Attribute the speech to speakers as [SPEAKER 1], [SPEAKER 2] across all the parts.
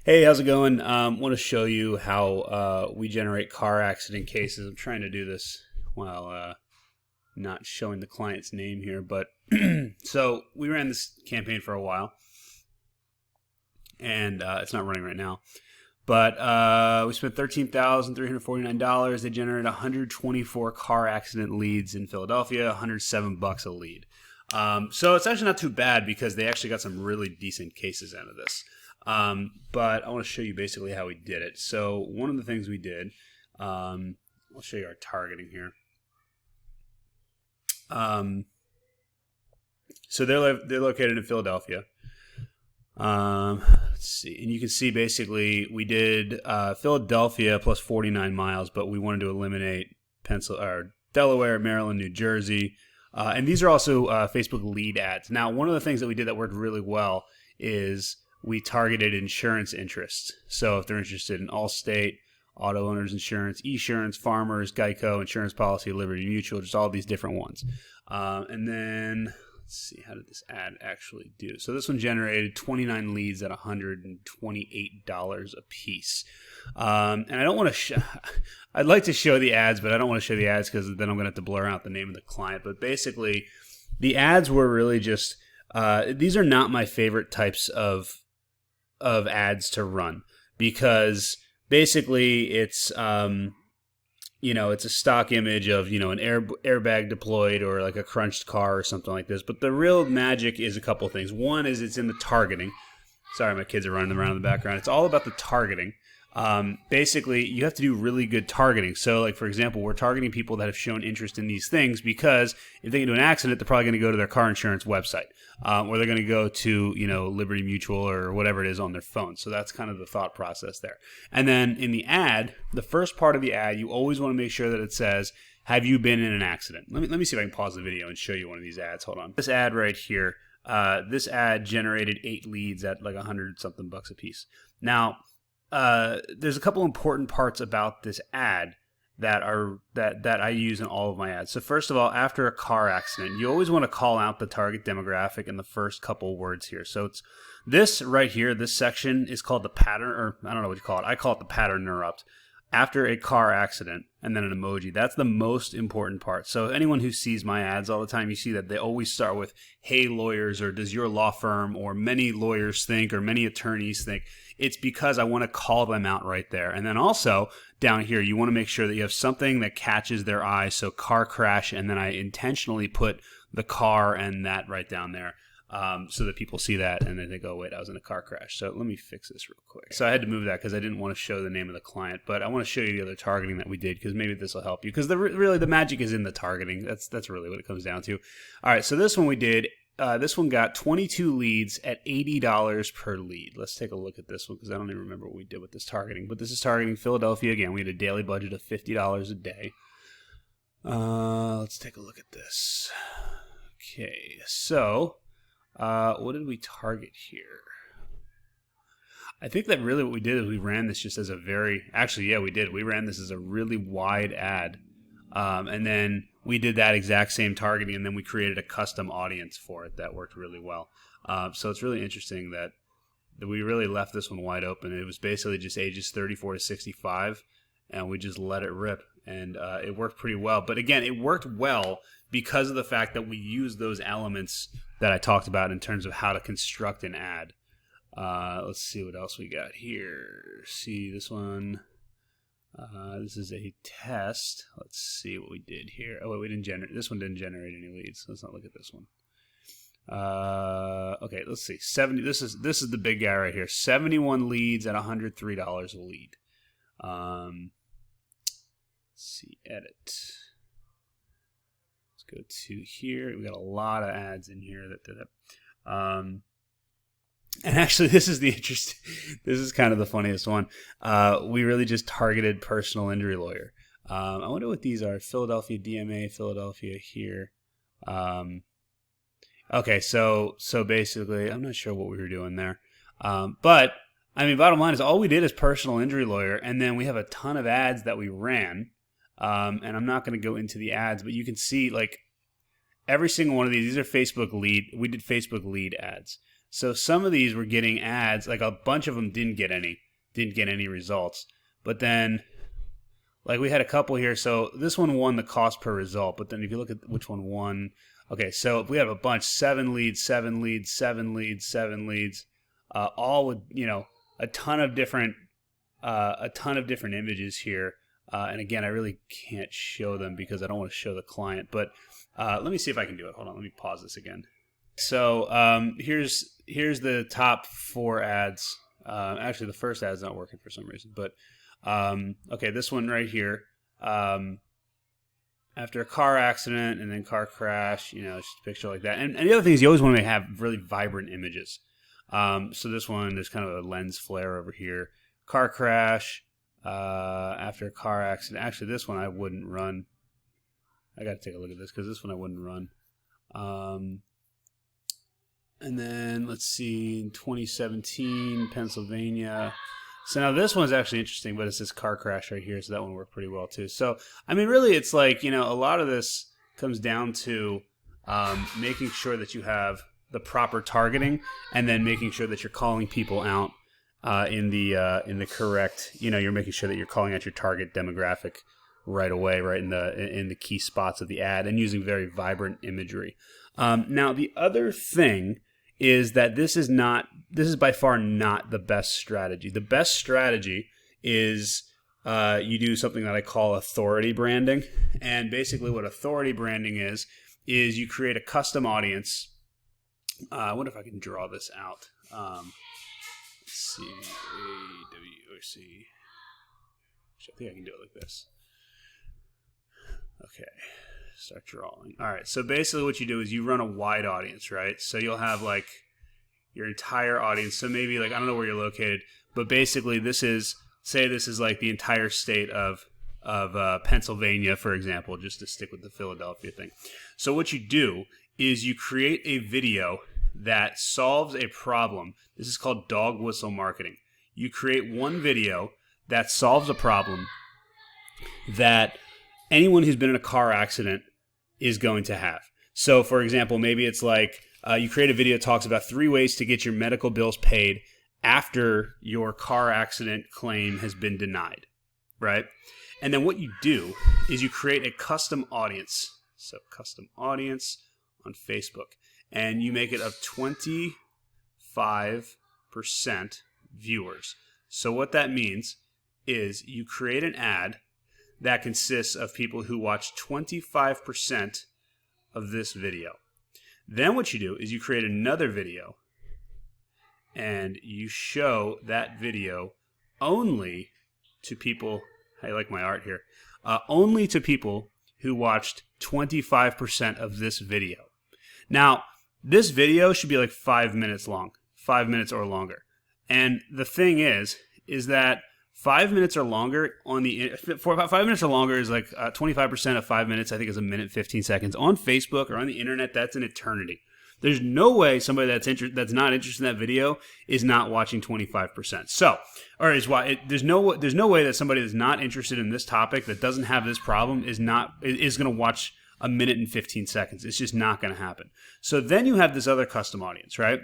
[SPEAKER 1] Hey, how's it going? Want to show you how we generate car accident cases. I'm trying to do this while not showing the client's name here, but so we ran this campaign for a while, and it's not running right now. But we spent $13,349. They generated 124 car accident leads in Philadelphia, $107 a lead. So it's actually not too bad because they actually got some really decent cases out of this. But I want to show you basically how we did it. So one of the things we did, I'll show you our targeting here. So they're located in Philadelphia. Let's see, and you can see basically we did Philadelphia plus 49 miles, but we wanted to eliminate Delaware, Maryland, New Jersey, and these are also Facebook lead ads. Now, one of the things that we did that worked really well is we targeted insurance interests. So if they're interested in Allstate, auto owners insurance, Esurance, Farmers, Geico, insurance policy, Liberty Mutual, just all these different ones. And then let's see, how did this ad actually do? So this one generated 29 leads at $128 a piece. And I don't want to I'd like to show the ads, but I don't want to show the ads because then I'm going to have to blur out the name of the client. But basically, the ads were really just, these are not my favorite types of ads to run because basically it's it's a stock image of an airbag deployed or like a crunched car or something like this. But the real magic is a couple of things. One is it's in the targeting. Sorry, my kids are running around in the background. It's all about the targeting. Basically, you have to do really good targeting. So, like, for example, we're targeting people that have shown interest in these things because if they get into an accident, they're probably going to go to their car insurance website, or they're going to go to, Liberty Mutual or whatever it is on their phone. So that's kind of the thought process there. And then in the ad, the first part of the ad, you always want to make sure that it says, have you been in an accident? Let me see if I can pause the video and show you one of these ads. Hold on. This ad right here, this ad generated 8 leads at like $100-something a piece. Now, there's a couple important parts about this ad that I use in all of my ads. So first of all, after a car accident, you always want to call out the target demographic in the first couple words here. So it's this right here, this section is called the pattern, or I don't know what you call it. I call it the pattern interrupt. After a car accident, and then an emoji. That's the most important part. So anyone who sees my ads all the time, you see that they always start with, hey lawyers, or does your law firm, or many lawyers think, or many attorneys think. It's because I want to call them out right there. And then also down here, you want to make sure that you have something that catches their eye. So car crash, and then I intentionally put the car and that right down there. So that people see that and they think, oh, wait, I was in a car crash. So let me fix this real quick. So I had to move that because I didn't want to show the name of the client, but I want to show you the other targeting that we did because maybe this will help you because really the magic is in the targeting. That's really what it comes down to. All right, so this one we did. This one got 22 leads at $80 per lead. Let's take a look at this one because I don't even remember what we did with this targeting. But this is targeting Philadelphia again. We had a daily budget of $50 a day. Let's take a look at this. Okay, so what did we target here? I think that really what we did is we ran this just as a we did. We ran this as a really wide ad. And then we did that exact same targeting, and then we created a custom audience for it that worked really well. So it's really interesting that we really left this one wide open. It was basically just ages 34 to 65, and we just let it rip. And it worked pretty well. But again, it worked well because of the fact that we used those elements that I talked about in terms of how to construct an ad. Let's see what else we got here. See this one. This is a test. Let's see what we did here. Oh, wait, this one didn't generate any leads. Let's not look at this one. Okay, let's see. 70. This is the big guy right here. 71 leads at $103 a lead. Let's see, edit. Let's go to here. We got a lot of ads in here that did it. And actually, this is kind of the funniest one. We really just targeted personal injury lawyer. I wonder what these are. Philadelphia DMA, Philadelphia here. Okay, so basically, I'm not sure what we were doing there. But, I mean, bottom line is all we did is personal injury lawyer, and then we have a ton of ads that we ran. And I'm not going to go into the ads, but you can see, like, every single one of these are Facebook lead. We did Facebook lead ads. So some of these were getting ads, like a bunch of them didn't get any results. But then, like we had a couple here. So this one won the cost per result. But then if you look at which one won, okay, so we have a bunch, 7 leads, 7 leads, 7 leads, 7 leads, all with, a ton of different images here. And again, I really can't show them because I don't want to show the client. But let me see if I can do it. Hold on, let me pause this again. So here's the top 4 ads. Actually, the first ad's not working for some reason. But okay, this one right here. After a car accident and then car crash, it's just a picture like that. And the other thing is you always want to have really vibrant images. So this one, there's kind of a lens flare over here. Car crash after a car accident. Actually, this one I wouldn't run. I got to take a look at this because this one I wouldn't run. And then let's see, in 2017, Pennsylvania. So now this one's actually interesting, but it's this car crash right here, so that one worked pretty well too. So, I mean, really it's like, a lot of this comes down to making sure that you have the proper targeting and then making sure that you're calling people out in the correct, you're making sure that you're calling out your target demographic right away, right in the key spots of the ad, and using very vibrant imagery. Now, the other thing is that this is by far not the best strategy. The best strategy is you do something that I call authority branding. And basically what authority branding is you create a custom audience. I wonder if I can draw this out. Let's see, AWC. I think I can do it like this. Okay. Start drawing. All right, so basically what you do is you run a wide audience, right? So you'll have like your entire audience. So maybe like, I don't know where you're located, but basically this is like the entire state of Pennsylvania, for example, just to stick with the Philadelphia thing. So what you do is you create a video that solves a problem. This is called dog whistle marketing. You create one video that solves a problem that anyone who's been in a car accident is going to have. So, for example, maybe it's like you create a video that talks about 3 ways to get your medical bills paid after your car accident claim has been denied, right? And then what you do is you create a custom audience. So, custom audience on Facebook. And you make it of 25% viewers. So what that means is you create an ad that consists of people who watch 25% of this video. Then what you do is you create another video and you show that video only to people, I like my art here, only to people who watched 25% of this video. Now, this video should be like 5 minutes long, 5 minutes or longer. And the thing is that 5 minutes or longer for about 5 minutes or longer is like 25% of 5 minutes, I think, is a minute 15 seconds. On Facebook or on the internet, that's an eternity. There's no way somebody that's not interested in that video is not watching 25%. So, or is why there's no way that somebody that's not interested in this topic, that doesn't have this problem, is going to watch a minute and 15 seconds. It's just not going to happen. So then you have this other custom audience, right?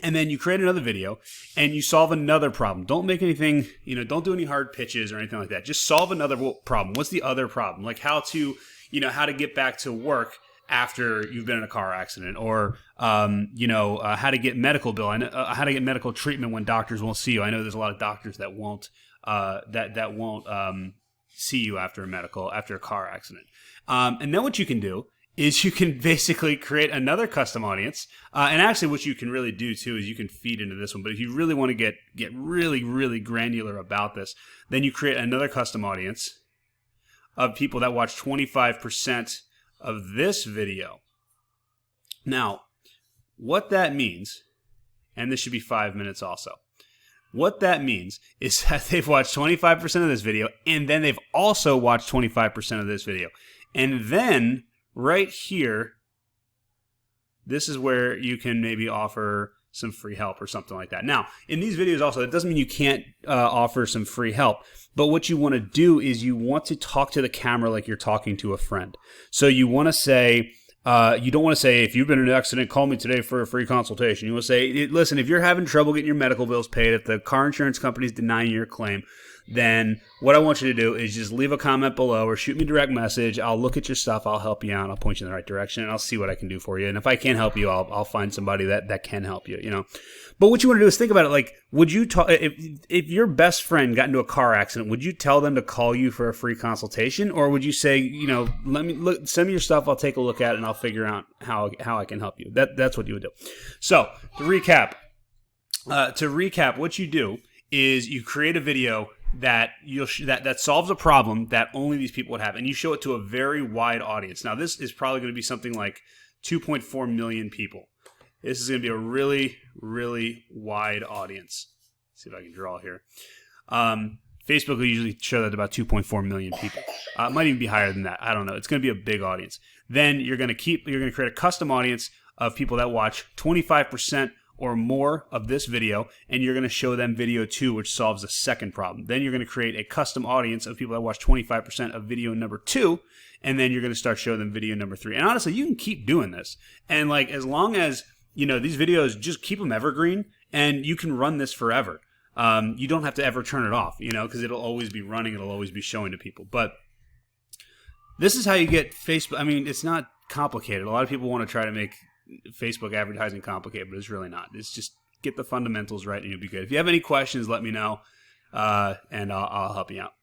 [SPEAKER 1] And then you create another video and you solve another problem. Don't make anything, don't do any hard pitches or anything like that. Just solve another problem. What's the other problem? Like how to get back to work after you've been in a car accident, or how to get medical bill, how to get medical treatment when doctors won't see you. I know there's a lot of doctors that won't see you after a car accident. And then what you can do is you can basically create another custom audience. And actually what you can really do too is you can feed into this one. But if you really want to get really, really granular about this, then you create another custom audience of people that watch 25% of this video. Now, what that means, and this should be 5 minutes also, what that means is that they've watched 25% of this video, and then they've also watched 25% of this video. And then right here, this is where you can maybe offer some free help or something like that. Now, in these videos also, that doesn't mean you can't offer some free help. But what you want to do is you want to talk to the camera like you're talking to a friend. So you want to say, You don't want to say, if you've been in an accident, call me today for a free consultation. You want to say, listen, if you're having trouble getting your medical bills paid, if the car insurance company is denying your claim, then what I want you to do is just leave a comment below or shoot me a direct message. I'll look at your stuff. I'll help you out. I'll point you in the right direction, and I'll see what I can do for you. And if I can't help you, I'll find somebody that can help you, you know. But what you want to do is think about it. Like, would you talk, if your best friend got into a car accident, would you tell them to call you for a free consultation? Or would you say, you know, send me your stuff. I'll take a look at it and I'll figure out how I can help you. That's what you would do. So to recap, what you do is you create a video that that solves a problem that only these people would have, and you show it to a very wide audience. Now, this is probably going to be something like 2.4 million people. This is going to be a really, really wide audience. Let's see if I can draw here. Facebook will usually show that to about 2.4 million people. It might even be higher than that. I don't know. It's going to be a big audience. Then you're going to create a custom audience of people that watch 25% or more of this video, and you're going to show them video 2, which solves the second problem. Then you're going to create a custom audience of people that watch 25% of video number 2, and then you're going to start showing them video number 3. And honestly, you can keep doing this. And like, as long as, you know, these videos, just keep them evergreen, and you can run this forever. You don't have to ever turn it off, you know, because it'll always be running. It'll always be showing to people. But this is how you get Facebook. I mean, it's not complicated. A lot of people want to try to make Facebook advertising complicated, but it's really not. It's just get the fundamentals right and you'll be good. If you have any questions, let me know, and I'll help you out.